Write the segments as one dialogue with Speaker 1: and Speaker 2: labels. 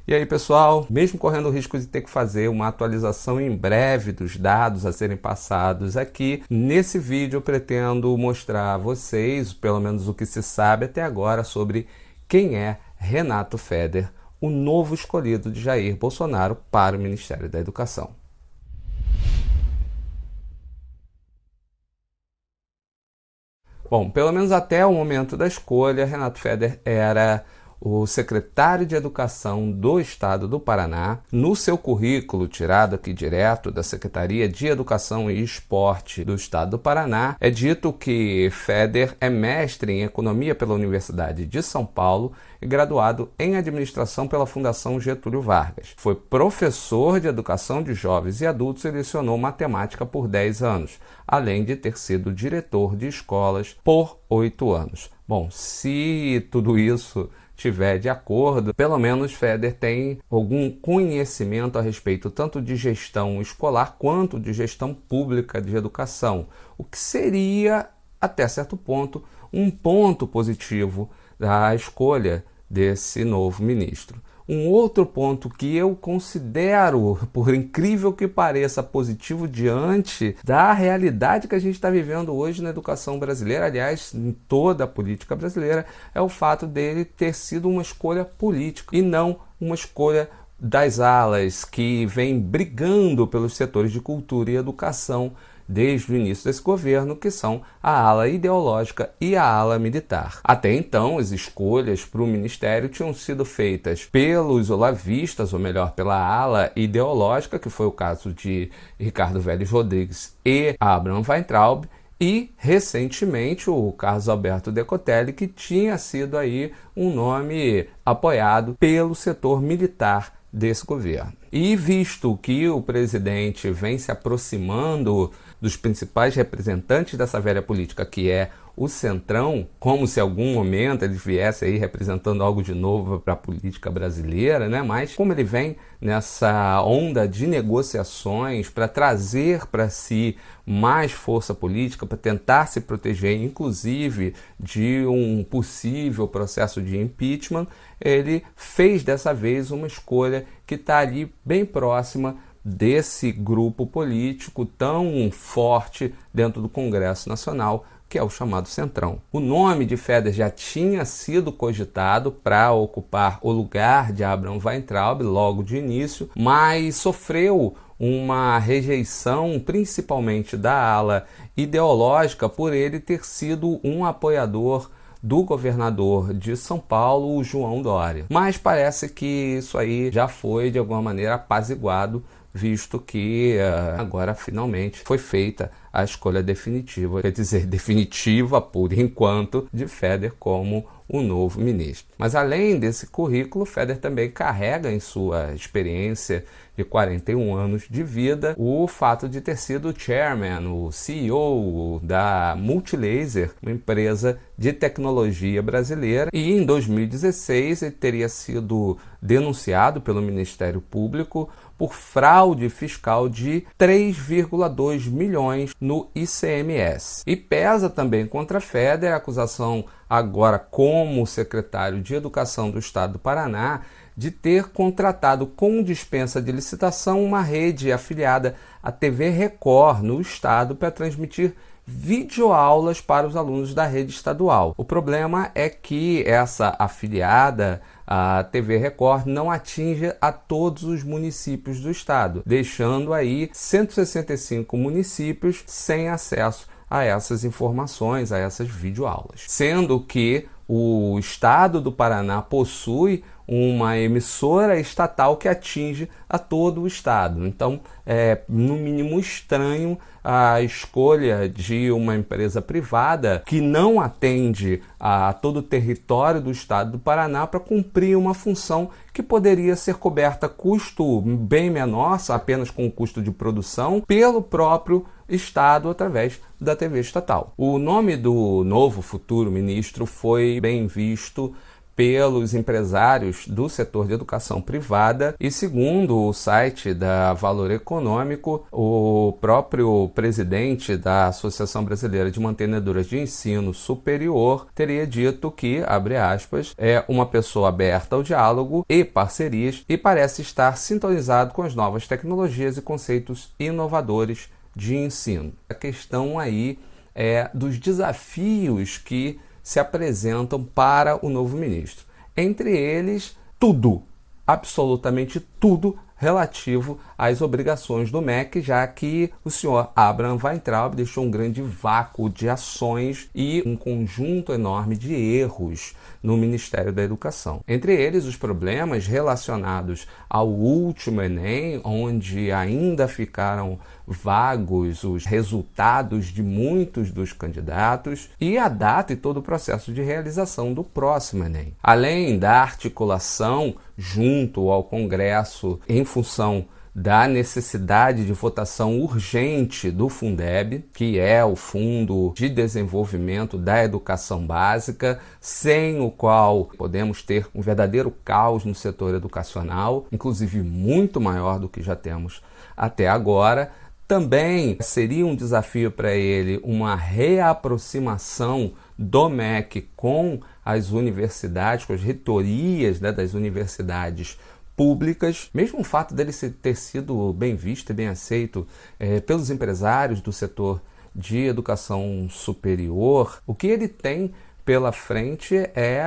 Speaker 1: E aí, pessoal, mesmo correndo o risco de ter que fazer uma atualização em breve dos dados a serem passados aqui, nesse vídeo eu pretendo mostrar a vocês, pelo menos o que se sabe até agora, sobre quem é Renato Feder, o novo escolhido de Jair Bolsonaro para o Ministério da Educação. Bom, pelo menos até o momento da escolha, Renato Feder era o secretário de Educação do Estado do Paraná. No seu currículo, tirado aqui direto da Secretaria de Educação e Esporte do Estado do Paraná, é dito que Feder é mestre em Economia pela Universidade de São Paulo e graduado em Administração pela Fundação Getúlio Vargas. Foi professor de Educação de Jovens e Adultos e lecionou Matemática por 10 anos, além de ter sido diretor de escolas por 8 anos. Bom, se tudo isso estiver de acordo, pelo menos Feder tem algum conhecimento a respeito tanto de gestão escolar quanto de gestão pública de educação, o que seria, até certo ponto, um ponto positivo da escolha desse novo ministro. Um outro ponto que eu considero, por incrível que pareça, positivo diante da realidade que a gente está vivendo hoje na educação brasileira, aliás, em toda a política brasileira, é o fato dele ter sido uma escolha política e não uma escolha das alas que vem brigando pelos setores de cultura e educação desde o início desse governo, que são a ala ideológica e a ala militar. Até então, as escolhas para o ministério tinham sido feitas pelos olavistas, ou melhor, pela ala ideológica, que foi o caso de Ricardo Vélez Rodrigues e Abraham Weintraub, e, recentemente, o Carlos Alberto Decotelli, que tinha sido aí um nome apoiado pelo setor militar desse governo. E visto que o presidente vem se aproximando dos principais representantes dessa velha política, que é o Centrão, como se em algum momento ele viesse aí representando algo de novo para a política brasileira, né? Mas como ele vem nessa onda de negociações para trazer para si mais força política, para tentar se proteger, inclusive, de um possível processo de impeachment, ele fez dessa vez uma escolha que está ali bem próxima desse grupo político tão forte dentro do Congresso Nacional, que é o chamado Centrão. O nome de Feder já tinha sido cogitado para ocupar o lugar de Abraham Weintraub logo de início, mas sofreu uma rejeição principalmente da ala ideológica por ele ter sido um apoiador do governador de São Paulo, o João Dória. Mas parece que isso aí já foi de alguma maneira apaziguado, visto que agora finalmente foi feita a escolha definitiva, quer dizer, definitiva por enquanto, de Feder como o novo ministro. Mas além desse currículo, Feder também carrega em sua experiência de 41 anos de vida o fato de ter sido chairman, o CEO da Multilaser, uma empresa de tecnologia brasileira, e em 2016 ele teria sido denunciado pelo Ministério Público por fraude fiscal de 3,2 milhões no ICMS. E pesa também contra Feder a acusação, agora como secretário de Educação do Estado do Paraná, de ter contratado com dispensa de licitação uma rede afiliada à TV Record no estado para transmitir videoaulas para os alunos da rede estadual. O problema é que essa afiliada à TV Record não atinge a todos os municípios do estado, deixando aí 165 municípios sem acesso a essas informações, a essas videoaulas. Sendo que o estado do Paraná possui uma emissora estatal que atinge a todo o estado. Então, é no mínimo estranho a escolha de uma empresa privada que não atende a todo o território do estado do Paraná para cumprir uma função que poderia ser coberta a custo bem menor, apenas com o custo de produção, pelo próprio estado através da TV estatal. O nome do novo futuro ministro foi bem visto pelos empresários do setor de educação privada e, segundo o site da Valor Econômico, o próprio presidente da Associação Brasileira de Mantenedoras de Ensino Superior teria dito que, abre aspas, é uma pessoa aberta ao diálogo e parcerias e parece estar sintonizado com as novas tecnologias e conceitos inovadores de ensino. A questão aí é dos desafios que se apresentam para o novo ministro. Entre eles, tudo, absolutamente tudo relativo às obrigações do MEC, já que o senhor Abraham Weintraub deixou um grande vácuo de ações e um conjunto enorme de erros no Ministério da Educação. Entre eles, os problemas relacionados ao último Enem, onde ainda ficaram vagos os resultados de muitos dos candidatos e a data e todo o processo de realização do próximo Enem. Além da articulação junto ao Congresso em função da necessidade de votação urgente do Fundeb, que é o Fundo de Desenvolvimento da Educação Básica, sem o qual podemos ter um verdadeiro caos no setor educacional, inclusive muito maior do que já temos até agora. Também seria um desafio para ele uma reaproximação do MEC com as universidades, com as reitorias, né, das universidades públicas. Mesmo o fato dele ter sido bem visto e bem aceito pelos empresários do setor de educação superior, o que ele tem pela frente é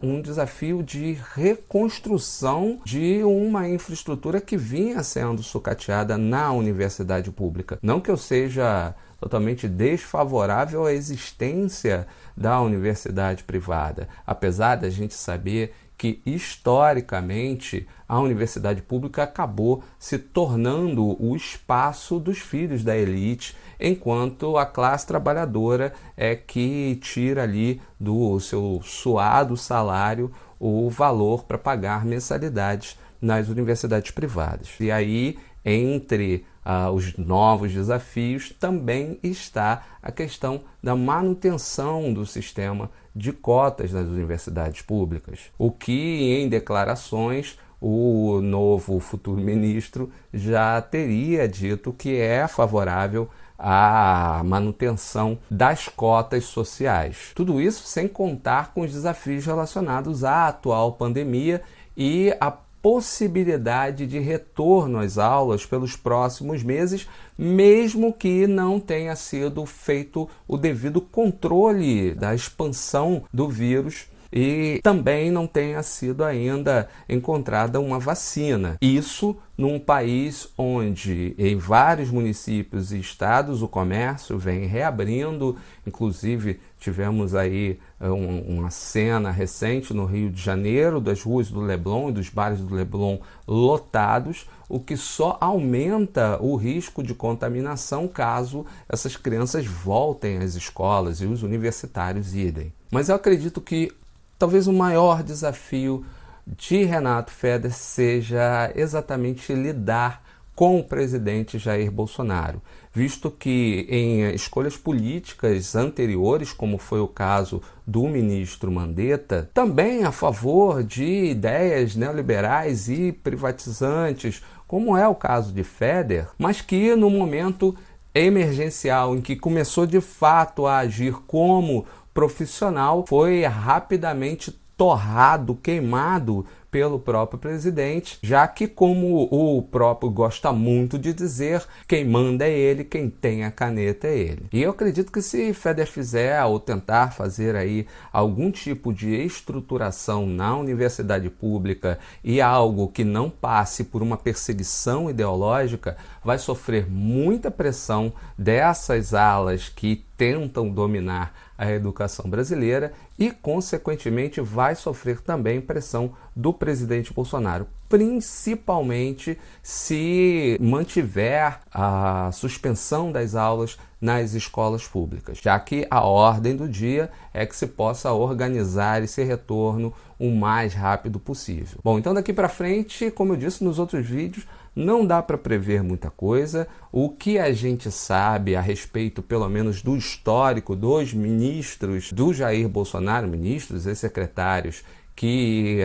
Speaker 1: um desafio de reconstrução de uma infraestrutura que vinha sendo sucateada na universidade pública. Não que eu seja totalmente desfavorável à existência da universidade privada, apesar da gente saber que, historicamente, a universidade pública acabou se tornando o espaço dos filhos da elite, enquanto a classe trabalhadora é que tira ali do seu suado salário o valor para pagar mensalidades nas universidades privadas. E aí, entre os novos desafios, também está a questão da manutenção do sistema de cotas nas universidades públicas, o que, em declarações, o novo futuro ministro já teria dito que é favorável à manutenção das cotas sociais. Tudo isso sem contar com os desafios relacionados à atual pandemia e a possibilidade de retorno às aulas pelos próximos meses, mesmo que não tenha sido feito o devido controle da expansão do vírus e também não tenha sido ainda encontrada uma vacina. Isso num país onde, em vários municípios e estados, o comércio vem reabrindo. Inclusive, tivemos aí uma cena recente no Rio de Janeiro, das ruas do Leblon e dos bares do Leblon lotados, o que só aumenta o risco de contaminação caso essas crianças voltem às escolas e os universitários idem. Mas eu acredito que talvez o maior desafio de Renato Feder seja exatamente lidar com o presidente Jair Bolsonaro, visto que em escolhas políticas anteriores, como foi o caso do ministro Mandetta, também a favor de ideias neoliberais e privatizantes, como é o caso de Feder, mas que no momento emergencial em que começou de fato a agir como profissional, foi rapidamente torrado, queimado pelo próprio presidente, já que, como o próprio gosta muito de dizer, quem manda é ele, quem tem a caneta é ele. E eu acredito que se Feder fizer ou tentar fazer aí algum tipo de estruturação na universidade pública e algo que não passe por uma perseguição ideológica, vai sofrer muita pressão dessas alas que tentam dominar a educação brasileira e, consequentemente, vai sofrer também pressão do presidente Bolsonaro, principalmente se mantiver a suspensão das aulas nas escolas públicas, já que a ordem do dia é que se possa organizar esse retorno o mais rápido possível. Bom, então daqui para frente, como eu disse nos outros vídeos, não dá para prever muita coisa. O que a gente sabe a respeito, pelo menos, do histórico dos ministros do Jair Bolsonaro, ministros e secretários que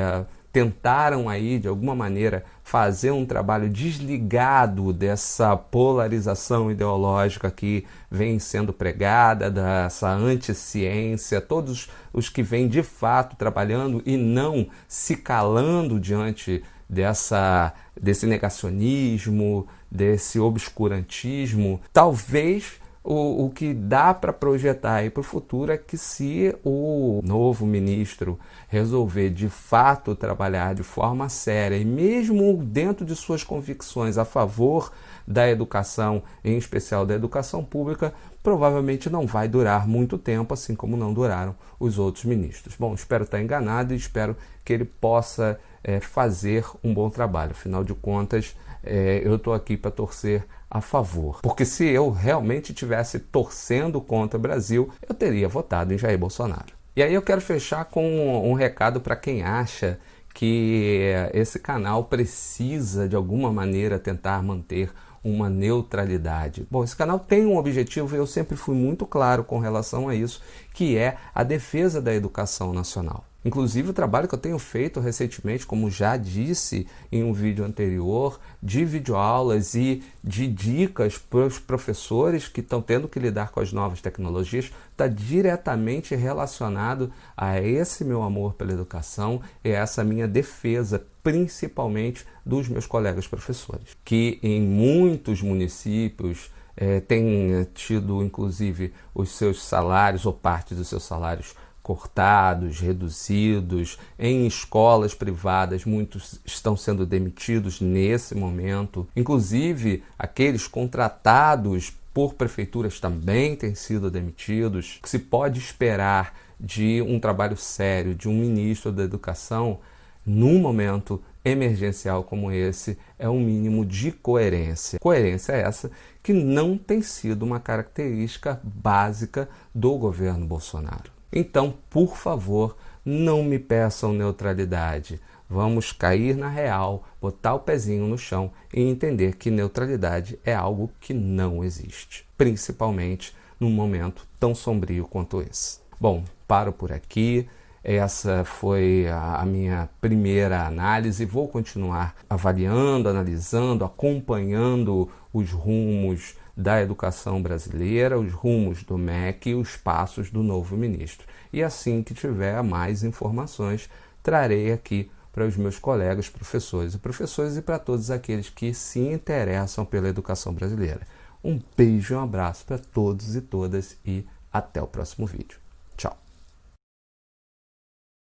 Speaker 1: tentaram aí, de alguma maneira, fazer um trabalho desligado dessa polarização ideológica que vem sendo pregada, dessa anticiência, todos os que vêm de fato trabalhando e não se calando diante desse negacionismo, desse obscurantismo. Talvez o que dá para projetar aí para o futuro é que, se o novo ministro resolver de fato trabalhar de forma séria e mesmo dentro de suas convicções a favor da educação, em especial da educação pública, provavelmente não vai durar muito tempo, assim como não duraram os outros ministros. Bom, espero estar enganado e espero que ele possa fazer um bom trabalho. Afinal de contas, eu estou aqui para torcer a favor. Porque se eu realmente estivesse torcendo contra o Brasil, eu teria votado em Jair Bolsonaro. E aí eu quero fechar com um recado para quem acha que esse canal precisa, de alguma maneira, tentar manter uma neutralidade. Bom, esse canal tem um objetivo e eu sempre fui muito claro com relação a isso, que é a defesa da educação nacional. Inclusive, o trabalho que eu tenho feito recentemente, como já disse em um vídeo anterior, de videoaulas e de dicas para os professores que estão tendo que lidar com as novas tecnologias, está diretamente relacionado a esse meu amor pela educação e essa minha defesa, principalmente dos meus colegas professores, que em muitos municípios têm tido, inclusive, os seus salários ou parte dos seus salários cortados, reduzidos. Em escolas privadas, muitos estão sendo demitidos nesse momento. Inclusive, aqueles contratados por prefeituras também têm sido demitidos. O que se pode esperar de um trabalho sério de um ministro da Educação num momento emergencial como esse é um mínimo de coerência. Coerência essa que não tem sido uma característica básica do governo Bolsonaro. Então, por favor, não me peçam neutralidade. Vamos cair na real, botar o pezinho no chão e entender que neutralidade é algo que não existe, principalmente num momento tão sombrio quanto esse. Bom, paro por aqui. Essa foi a minha primeira análise. Vou continuar avaliando, analisando, acompanhando os rumos da educação brasileira, os rumos do MEC e os passos do novo ministro. E assim que tiver mais informações, trarei aqui para os meus colegas professores e para todos aqueles que se interessam pela educação brasileira. Um beijo e um abraço para todos e todas e até o próximo vídeo.